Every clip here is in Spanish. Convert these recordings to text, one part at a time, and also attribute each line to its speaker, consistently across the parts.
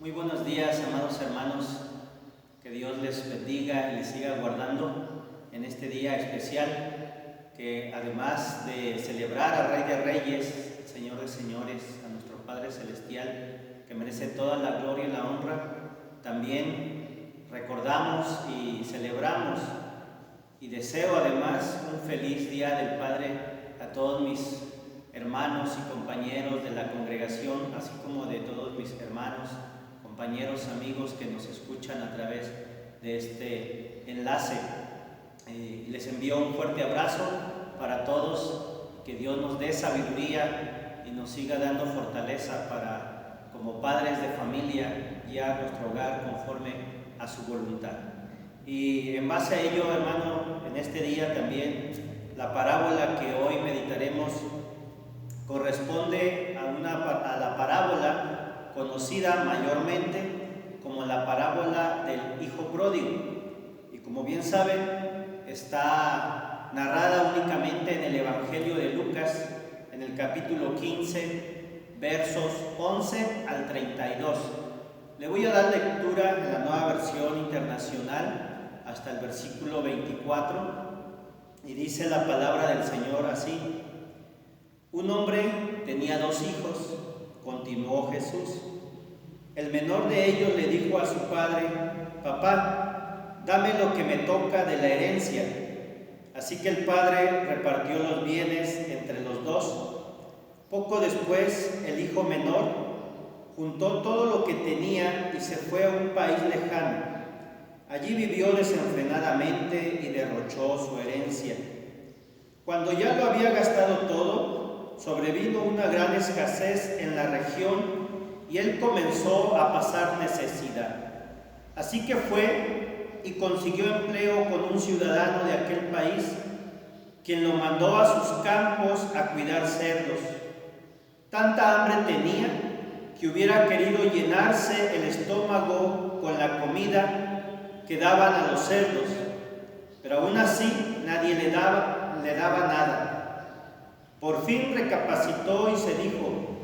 Speaker 1: Muy buenos días, amados hermanos. Que Dios les bendiga y les siga guardando en este día especial, que además de celebrar al Rey de Reyes, Señor de Señores, a nuestro Padre Celestial, que merece toda la gloria y la honra, también recordamos y celebramos y deseo además un feliz Día del Padre a todos mis hermanos y compañeros de la congregación, así como de todos mis hermanos, compañeros, amigos que nos escuchan a través de este enlace. Les envío un fuerte abrazo para todos, que Dios nos dé sabiduría y nos siga dando fortaleza para, como padres de familia, guiar nuestro hogar conforme a su voluntad. Y en base a ello, hermano, en este día también la parábola que hoy meditaremos corresponde a la parábola conocida mayormente como la parábola del hijo pródigo, y como bien saben, está narrada únicamente en el Evangelio de Lucas, en el capítulo 15, versos 11 al 32. Le voy a dar lectura en la Nueva Versión Internacional hasta el versículo 24, y dice la palabra del Señor así: Un hombre tenía 2 hijos, continuó Jesús. El menor de ellos le dijo a su padre: Papá, dame lo que me toca de la herencia. Así que el padre repartió los bienes entre los 2. Poco después, el hijo menor juntó todo lo que tenía y se fue a un país lejano. Allí vivió desenfrenadamente y derrochó su herencia. Cuando ya lo había gastado todo, sobrevino una gran escasez en la región y él comenzó a pasar necesidad. Así que fue y consiguió empleo con un ciudadano de aquel país, quien lo mandó a sus campos a cuidar cerdos. Tanta hambre tenía que hubiera querido llenarse el estómago con la comida que daban a los cerdos, pero aún así nadie le daba nada. Por fin recapacitó y se dijo: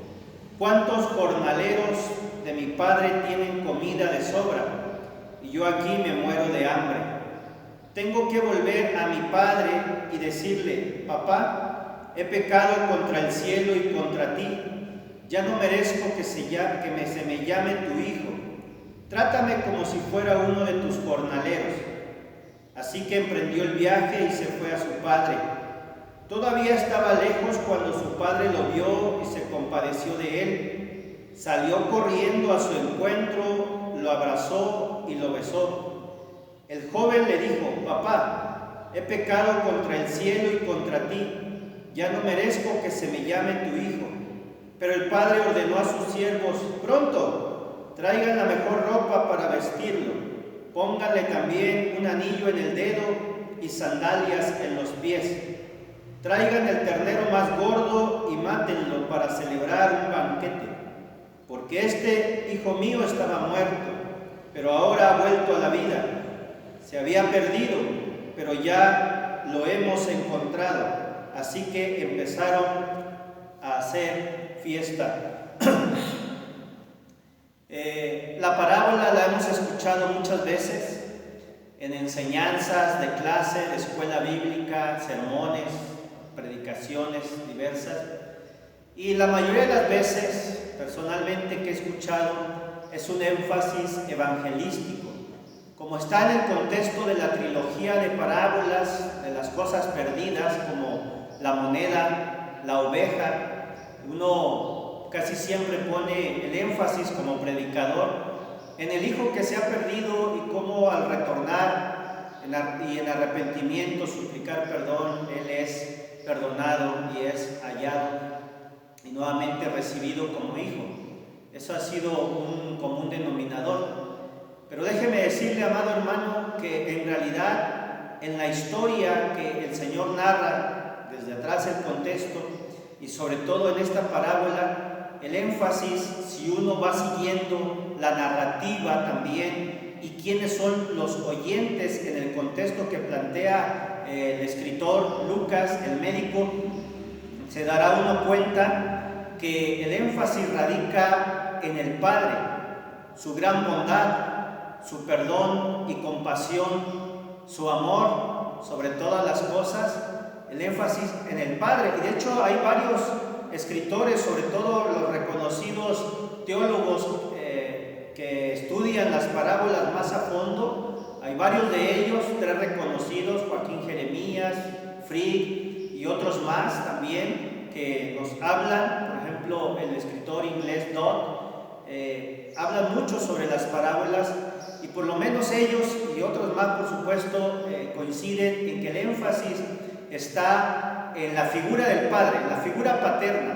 Speaker 1: ¿Cuántos jornaleros de mi padre tienen comida de sobra? Y yo aquí me muero de hambre. Tengo que volver a mi padre y decirle: Papá, he pecado contra el cielo y contra ti. Ya no merezco que se me llame tu hijo. Trátame como si fuera uno de tus jornaleros. Así que emprendió el viaje y se fue a su padre. Todavía estaba lejos cuando su padre lo vio y se compadeció de él. Salió corriendo a su encuentro, lo abrazó y lo besó. El joven le dijo: Papá, he pecado contra el cielo y contra ti. Ya no merezco que se me llame tu hijo. Pero el padre ordenó a sus siervos: Pronto, traigan la mejor ropa para vestirlo. Pónganle también un anillo en el dedo y sandalias en los pies. Traigan el ternero más gordo y mátenlo para celebrar un banquete, porque este hijo mío estaba muerto, pero ahora ha vuelto a la vida. Se había perdido, pero ya lo hemos encontrado. Así que empezaron a hacer fiesta. La parábola la hemos escuchado muchas veces en enseñanzas de clase, de escuela bíblica, sermones, predicaciones diversas, y la mayoría de las veces, personalmente, que he escuchado es un énfasis evangelístico, como está en el contexto de la trilogía de parábolas de las cosas perdidas, como la moneda, la oveja. Uno casi siempre pone el énfasis como predicador en el hijo que se ha perdido y cómo al retornar y en arrepentimiento suplicar perdón, él es perdonado y es hallado y nuevamente recibido como hijo. Eso ha sido un común denominador. Pero déjeme decirle, amado hermano, que en realidad en la historia que el Señor narra, desde atrás el contexto, y sobre todo en esta parábola, el énfasis, si uno va siguiendo la narrativa también y quiénes son los oyentes en el contexto que plantea el escritor Lucas, el médico, se dará uno cuenta que el énfasis radica en el Padre. su gran bondad, su perdón y compasión, su amor sobre todas las cosas, el énfasis en el Padre. Y de hecho hay varios escritores, sobre todo los reconocidos teólogos que estudian las parábolas más a fondo. Hay varios de ellos, 3 reconocidos: Joaquín Jeremías, Frigg y otros más también, que nos hablan. Por ejemplo, el escritor inglés Dodd habla mucho sobre las parábolas, y por lo menos ellos y otros más, por supuesto, coinciden en que el énfasis está en la figura del Padre, en la figura paterna.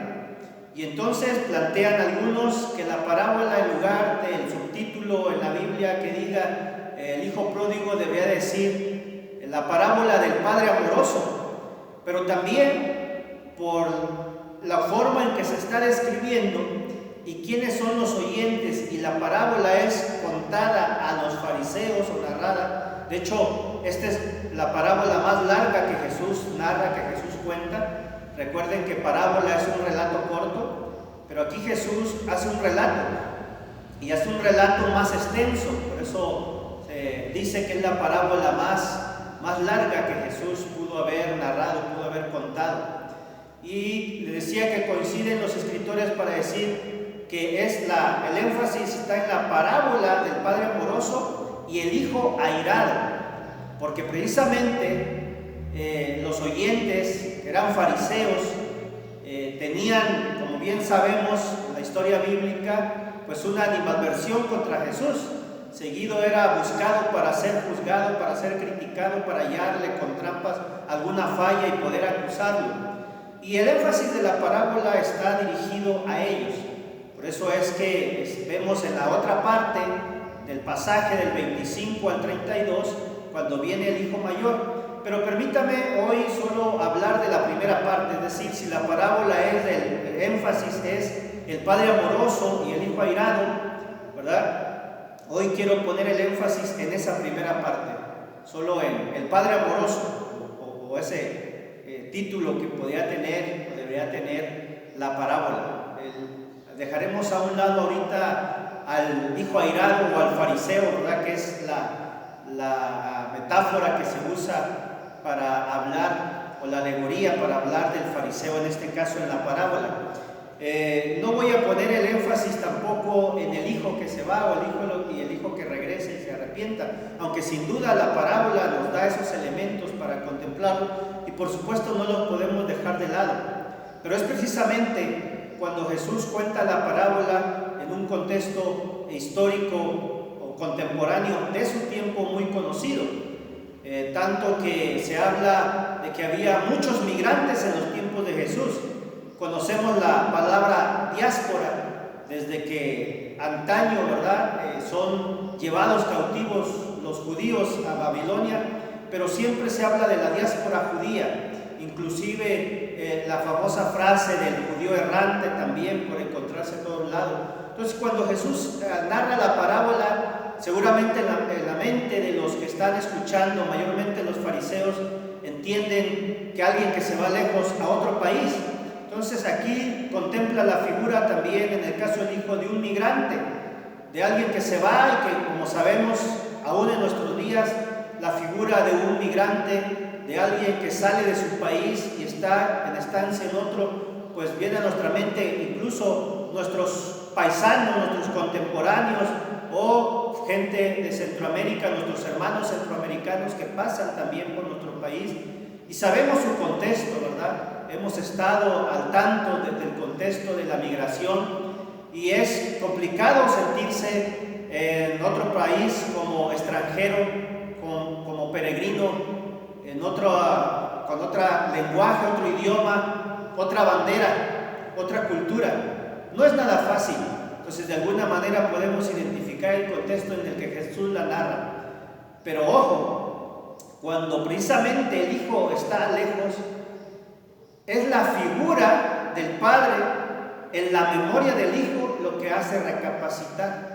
Speaker 1: Y entonces plantean algunos que la parábola, en lugar del subtítulo en la Biblia que diga el hijo pródigo, debería decir la parábola del Padre amoroso. Pero también por la forma en que se está describiendo y quiénes son los oyentes, y la parábola es contada a los fariseos o narrada. De hecho, esta es la parábola más larga que Jesús narra, que Jesús cuenta. Recuerden que parábola es un relato corto, pero aquí Jesús hace un relato, y hace un relato más extenso. Por eso se dice que es la parábola más larga que Jesús pudo haber narrado, pudo haber contado. Y le decía que coinciden los escritores para decir que el énfasis está en la parábola del Padre amoroso y el Hijo airado, porque precisamente los oyentes, que eran fariseos, tenían, como bien sabemos en la historia bíblica, pues una animadversión contra Jesús. Seguido era buscado para ser juzgado, para ser criticado, para hallarle con trampas alguna falla y poder acusarlo. Y el énfasis de la parábola está dirigido a ellos. Por eso es que vemos en la otra parte del pasaje del 25 al 32, cuando viene el hijo mayor. Pero permítame hoy solo hablar de la primera parte, es decir, si la parábola el énfasis es el Padre amoroso y el Hijo airado, ¿verdad? Hoy quiero poner el énfasis en esa primera parte, solo en el Padre amoroso, o ese título que podría tener o debería tener la parábola. Dejaremos a un lado ahorita al hijo airado o al fariseo, ¿verdad? Que es la metáfora que se usa para hablar, o la alegoría para hablar del fariseo, en este caso en la parábola. No voy a poner el énfasis tampoco en el hijo que se va y el hijo que regresa y se arrepienta, aunque sin duda la parábola nos da esos elementos para contemplarlo, y por supuesto no los podemos dejar de lado. Pero es precisamente cuando Jesús cuenta la parábola en un contexto histórico o contemporáneo de su tiempo muy conocido, tanto que se habla de que había muchos migrantes en los tiempos de Jesús. Conocemos la palabra diáspora, desde que antaño, ¿verdad? Son llevados cautivos los judíos a Babilonia, pero siempre se habla de la diáspora judía. Inclusive la famosa frase del judío errante también, por encontrarse a todos lados. Entonces, cuando Jesús narra la parábola, seguramente en la mente de los que están escuchando, mayormente los fariseos, entienden que alguien que se va lejos a otro país. Entonces aquí contempla la figura también, en el caso del hijo, de un migrante, de alguien que se va, y que, como sabemos, aún en nuestros días, la figura de un migrante, de alguien que sale de su país y está en estancia en otro, pues viene a nuestra mente incluso nuestros paisanos, nuestros contemporáneos, o gente de Centroamérica, nuestros hermanos centroamericanos que pasan también por nuestro país, y sabemos su contexto, ¿verdad? Hemos estado al tanto del contexto de la migración, y es complicado sentirse en otro país como extranjero, como peregrino, con otro lenguaje, otro idioma, otra bandera, otra cultura. No es nada fácil. Entonces, de alguna manera podemos identificar el contexto en el que Jesús la narra. Pero ojo, cuando precisamente el hijo está lejos, es la figura del Padre en la memoria del hijo lo que hace recapacitar.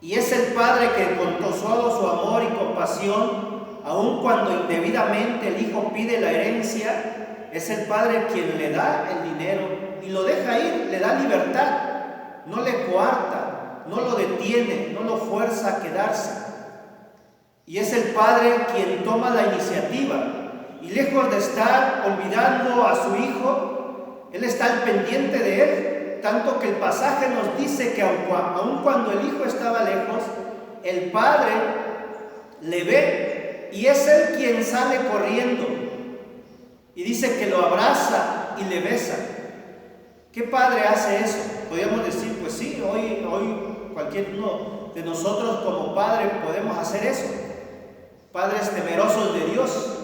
Speaker 1: Y es el Padre que, con todo su amor y compasión, aun cuando indebidamente el hijo pide la herencia, es el Padre quien le da el dinero y lo deja ir, le da libertad, no le coarta, no lo detiene, no lo fuerza a quedarse. Y es el padre quien toma la iniciativa. Y lejos de estar olvidando a su hijo, él está al pendiente de él. Tanto que el pasaje nos dice que aun cuando el hijo estaba lejos, el padre le ve y es él quien sale corriendo. Y dice que lo abraza y le besa. ¿Qué padre hace eso? Podríamos decir, pues sí, hoy cualquier uno de nosotros como padre podemos hacer eso. Padres temerosos de Dios,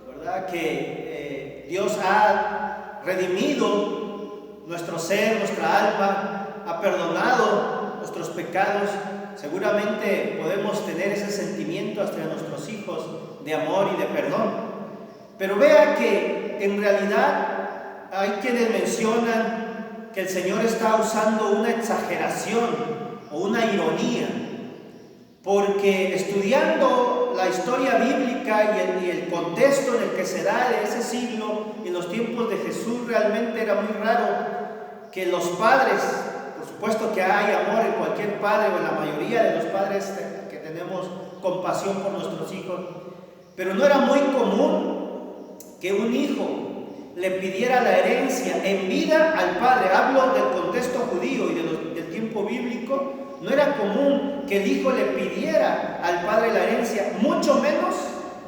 Speaker 1: ¿verdad? Que Dios ha redimido nuestro ser, nuestra alma, ha perdonado nuestros pecados. Seguramente podemos tener ese sentimiento hacia nuestros hijos de amor y de perdón. Pero vea que en realidad hay quienes mencionan que el Señor está usando una exageración o una ironía, porque estudiando la historia bíblica y el contexto en el que se da de ese siglo, en los tiempos de Jesús, realmente era muy raro que los padres, por supuesto que hay amor en cualquier padre o en la mayoría de los padres que tenemos compasión por nuestros hijos, pero no era muy común que un hijo le pidiera la herencia en vida al padre. Hablo del contexto judío y del tiempo bíblico. No era común que el hijo le pidiera al padre la herencia, mucho menos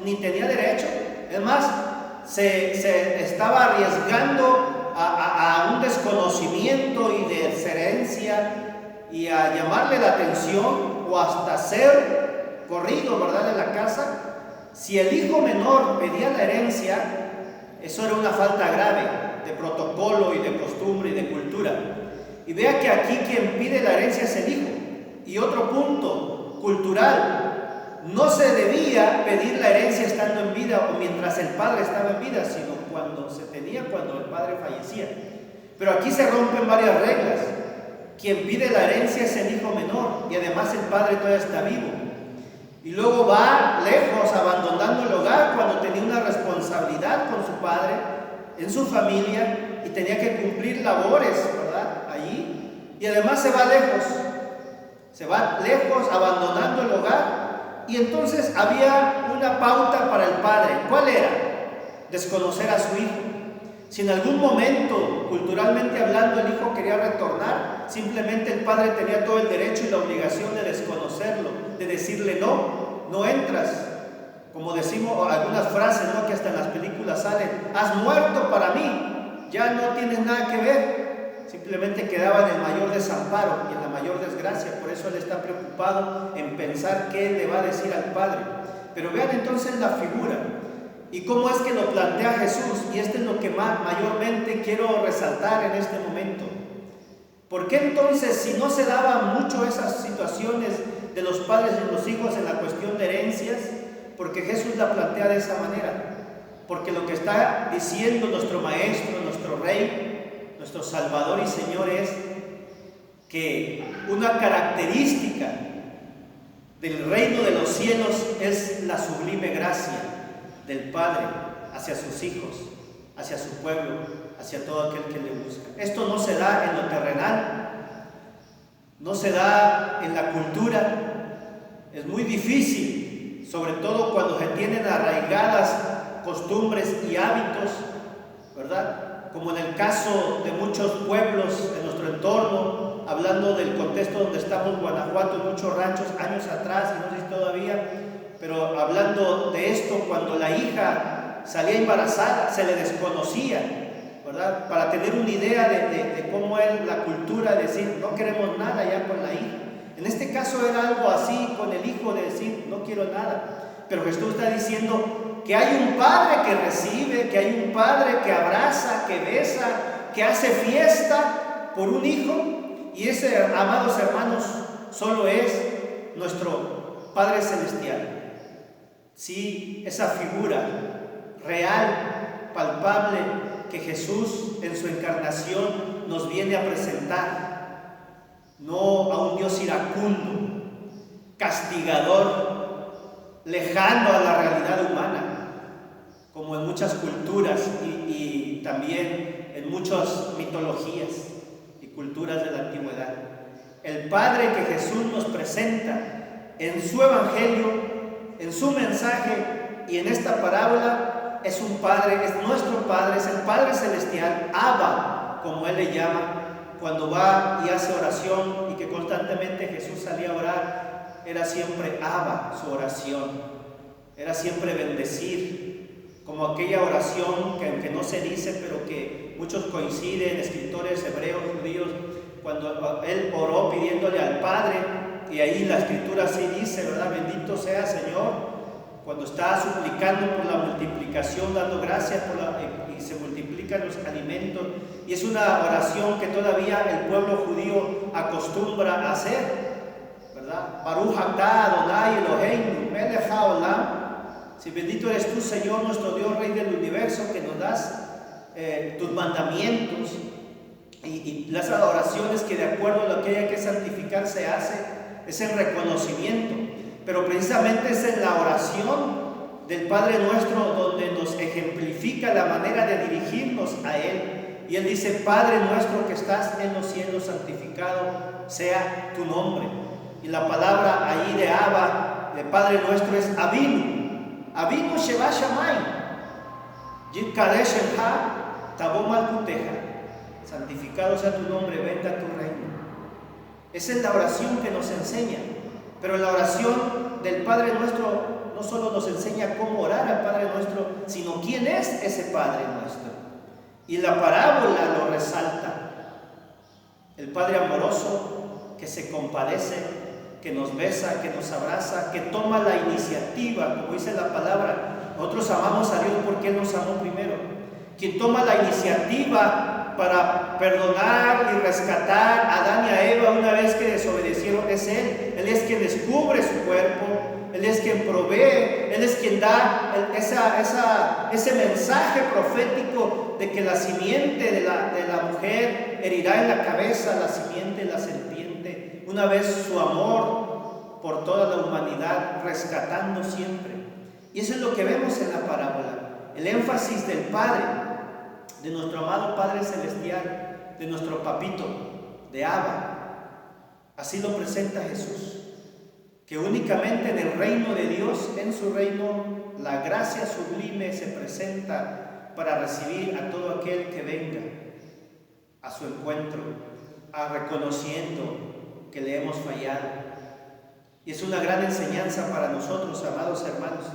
Speaker 1: ni tenía derecho. Es más, se estaba arriesgando a un desconocimiento y desherencia y a llamarle la atención o hasta ser corrido, ¿verdad?, de la casa. Si el hijo menor pedía la herencia, eso era una falta grave de protocolo y de costumbre y de cultura. Y vea que aquí quien pide la herencia es el hijo. Y otro punto cultural, no se debía pedir la herencia estando en vida o mientras el padre estaba en vida, sino cuando el padre fallecía. Pero aquí se rompen varias reglas. Quien pide la herencia es el hijo menor y además el padre todavía está vivo. Y luego va lejos, abandonando el hogar cuando tenía una responsabilidad con su padre, en su familia, y tenía que cumplir labores, ¿verdad?, allí. Y además se va lejos, abandonando el hogar. Y entonces había una pauta para el padre. ¿Cuál era? Desconocer a su hijo. Si en algún momento, culturalmente hablando, el hijo quería retornar, simplemente el padre tenía todo el derecho y la obligación de desconocerlo, de decirle no entras. Como decimos algunas frases, ¿no?, que hasta en las películas salen: has muerto para mí, ya no tienes nada que ver. Simplemente quedaba en el mayor desamparo y en la mayor desgracia. Por eso él está preocupado en pensar qué le va a decir al padre. Pero vean entonces la figura y cómo es que lo plantea Jesús. Y esto es lo que mayormente quiero resaltar en este momento. ¿Por qué entonces, si no se daban mucho esas situaciones de los padres y los hijos en la cuestión de herencias, porque Jesús la plantea de esa manera? Porque lo que está diciendo nuestro Maestro, nuestro Rey, nuestro Salvador y Señor es que una característica del reino de los cielos es la sublime gracia del Padre hacia sus hijos, hacia su pueblo, hacia todo aquel que le busca. Esto no se da en lo terrenal, no se da en la cultura. Es muy difícil, sobre todo cuando se tienen arraigadas costumbres y hábitos, ¿verdad?, como en el caso de muchos pueblos de nuestro entorno, hablando del contexto donde estamos, Guanajuato, en muchos ranchos, años atrás, y no sé si todavía, pero hablando de esto, cuando la hija salía embarazada, se le desconocía, ¿verdad?, para tener una idea de cómo es la cultura, de decir, no queremos nada ya con la hija. En este caso era algo así con el hijo, de decir, no quiero nada. Pero Jesús está diciendo que hay un padre que recibe, que hay un padre que abraza, que besa, que hace fiesta por un hijo. Y ese, amados hermanos, solo es nuestro Padre Celestial. Sí, esa figura real, palpable, que Jesús en su encarnación nos viene a presentar. No a un Dios iracundo, castigador, lejano a la realidad humana, como en muchas culturas y también en muchas mitologías y culturas de la antigüedad. El Padre que Jesús nos presenta en su Evangelio, en su mensaje y en esta parábola, es un Padre, es nuestro Padre, es el Padre Celestial, Abba, como Él le llama, cuando va y hace oración, y que constantemente Jesús salía a orar, era siempre Abba su oración, era siempre bendecir, como aquella oración que aunque no se dice, pero que muchos coinciden, escritores hebreos, judíos, cuando Él oró pidiéndole al Padre, y ahí la escritura sí dice, ¿verdad? Bendito sea Señor, cuando está suplicando por la multiplicación, dando gracias y se multiplican los alimentos, y es una oración que todavía el pueblo judío acostumbra a hacer, ¿verdad? Baruch atah Adonai Eloheinu melech haolam. Si bendito eres tú, Señor, nuestro Dios, Rey del universo, que nos das tus mandamientos y las adoraciones que de acuerdo a lo que hay que santificar se hace, es el reconocimiento. Pero precisamente es en la oración del Padre Nuestro donde nos ejemplifica la manera de dirigirnos a Él. Y Él dice: Padre nuestro que estás en los cielos, santificado sea tu nombre. Y la palabra ahí de Abba, de Padre nuestro, es Avinu. Avinu Sheba Shamay. Yitkadesh Elha Tabo Malkuteja. Santificado sea tu nombre, venga tu reino. Esa es la oración que nos enseña. Pero la oración del Padre Nuestro no solo nos enseña cómo orar al Padre Nuestro, sino quién es ese Padre Nuestro. Y la parábola lo resalta. El Padre amoroso que se compadece, que nos besa, que nos abraza, que toma la iniciativa, como dice la palabra. Nosotros amamos a Dios porque Él nos amó primero. Quien toma la iniciativa para perdonar y rescatar a Adán y a Eva una vez que desobedecieron es Él. Él es quien descubre su cuerpo, Él es quien provee, Él es quien da ese mensaje profético de que la simiente de la mujer herirá en la cabeza la simiente de la serpiente. Una vez su amor por toda la humanidad, rescatando siempre. Y eso es lo que vemos en la parábola, el énfasis del Padre, de nuestro amado Padre Celestial, de nuestro papito, de Abba. Así lo presenta Jesús, que únicamente en el reino de Dios, en su reino, la gracia sublime se presenta para recibir a todo aquel que venga a su encuentro, reconociendo que le hemos fallado. Y es una gran enseñanza para nosotros, amados hermanos,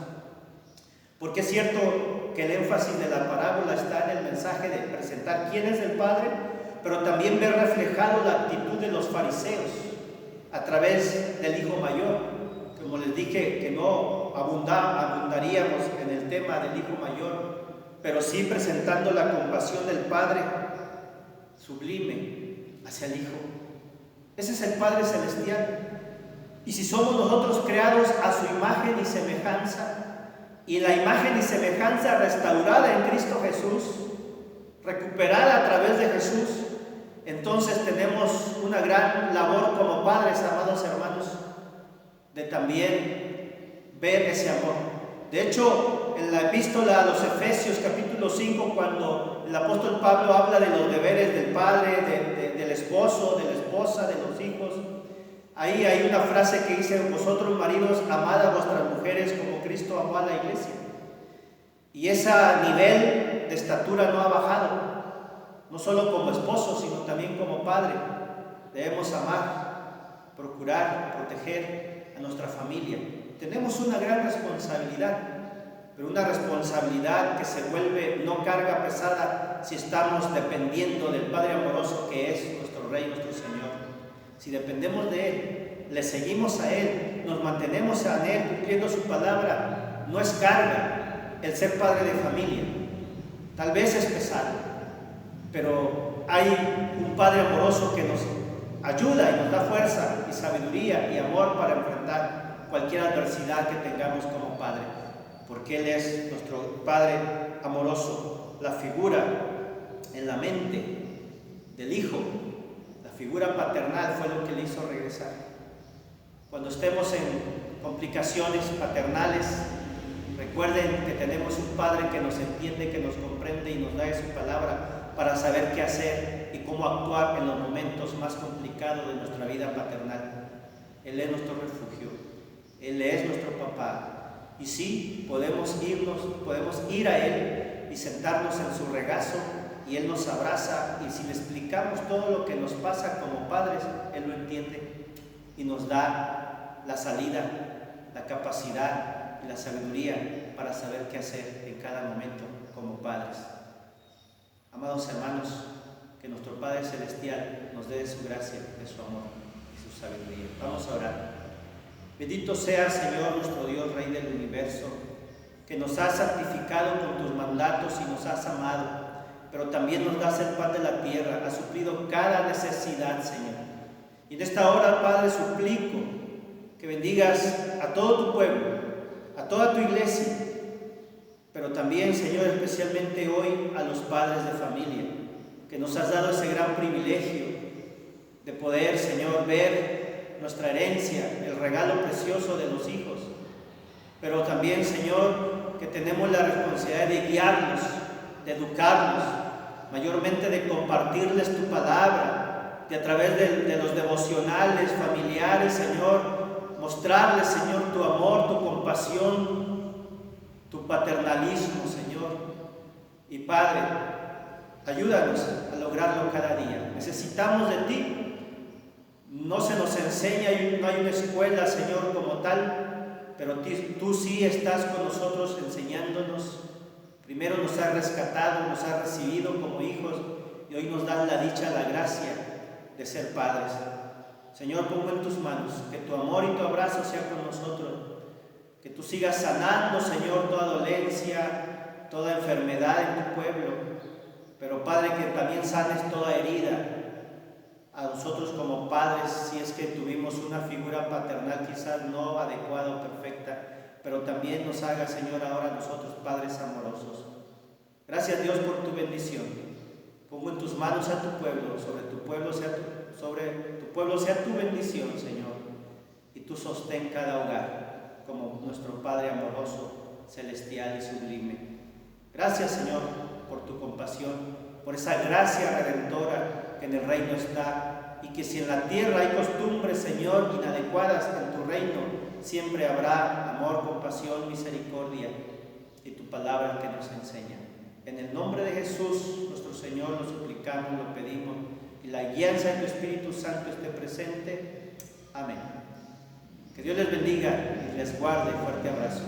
Speaker 1: porque es cierto que el énfasis de la parábola está en el mensaje de presentar quién es el Padre, pero también ver reflejado la actitud de los fariseos a través del hijo mayor. Como les dije, que no abundaríamos en el tema del hijo mayor, pero sí presentando la compasión del Padre sublime hacia el Hijo. Ese es el Padre Celestial. Y si somos nosotros creados a su imagen y semejanza, y la imagen y semejanza restaurada en Cristo Jesús, recuperada a través de Jesús, entonces tenemos una gran labor como padres, amados hermanos, de también ver ese amor. De hecho, en la epístola a los Efesios capítulo 5, cuando el apóstol Pablo habla de los deberes del padre, del esposo, de la esposa, de los hijos, ahí hay una frase que dice: vosotros maridos, amad a vuestras mujeres como Cristo amó a la iglesia. Y ese nivel de estatura no ha bajado, no solo como esposo, sino también como padre. Debemos amar, procurar, proteger a nuestra familia. Tenemos una gran responsabilidad, pero una responsabilidad que se vuelve no carga pesada si estamos dependiendo del Padre amoroso que es nuestro Rey, nuestro Señor. Si dependemos de Él, le seguimos a Él, nos mantenemos en Él, cumpliendo su palabra, no es carga el ser padre de familia. Tal vez es pesado, pero hay un Padre amoroso que nos ayuda y nos da fuerza y sabiduría y amor para enfrentar cualquier adversidad que tengamos como Padre, porque Él es nuestro Padre amoroso. La figura en la mente del Hijo, la figura paternal, fue lo que le hizo regresar. Cuando estemos en complicaciones paternales, recuerden que tenemos un Padre que nos entiende, que nos comprende y nos da de su palabra para saber qué hacer y cómo actuar en los momentos más complicados de nuestra vida paternal. Él es nuestro refugio, Él es nuestro papá. Y sí, podemos ir a Él y sentarnos en su regazo y Él nos abraza, y si le explicamos todo lo que nos pasa como padres, Él lo entiende y nos da la salida, la capacidad y la sabiduría para saber qué hacer en cada momento como padres. Amados hermanos, que nuestro Padre Celestial nos dé de su gracia, de su amor y su sabiduría. Vamos a orar. Bendito sea, Señor, nuestro Dios, Rey del universo, que nos has santificado con tus mandatos y nos has amado, pero también nos das el pan de la tierra, has suplido cada necesidad, Señor. Y en esta hora, Padre, suplico que bendigas a todo tu pueblo, a toda tu iglesia, pero también, Señor, especialmente hoy a los padres de familia, que nos has dado ese gran privilegio de poder, Señor, ver nuestra herencia, el regalo precioso de los hijos, pero también, Señor, que tenemos la responsabilidad de guiarlos, de educarlos, mayormente de compartirles tu palabra, de a través de los devocionales familiares, Señor, mostrarles, Señor, tu amor, tu compasión, tu paternalismo, Señor. Y Padre, ayúdanos a lograrlo cada día. Necesitamos de ti. No se nos enseña, no hay una escuela, Señor, como tal, pero tú sí estás con nosotros enseñándonos. Primero nos has rescatado, nos has recibido como hijos y hoy nos das la dicha, la gracia de ser padres. Señor, pongo en tus manos que tu amor y tu abrazo sea con nosotros, que tú sigas sanando, Señor, toda dolencia, toda enfermedad en tu pueblo, pero Padre, que también sanes toda herida a nosotros como padres, si es que tuvimos una figura paternal quizás no adecuada o perfecta, pero también nos haga, Señor, ahora nosotros padres amorosos. Gracias, Dios, por tu bendición. Pongo en tus manos a tu pueblo, sobre tu pueblo sea tu bendición, Señor, y tú sostén cada hogar como nuestro Padre amoroso, celestial y sublime. Gracias, Señor, por tu compasión, por esa gracia redentora que en el reino está, y que si en la tierra hay costumbres, Señor, inadecuadas, en tu reino siempre habrá amor, compasión, misericordia y tu palabra que nos enseña. En el nombre de Jesús, nuestro Señor, lo suplicamos, lo pedimos, y la guianza de tu Espíritu Santo esté presente. Amén. Que Dios les bendiga y les guarde. Fuerte abrazo.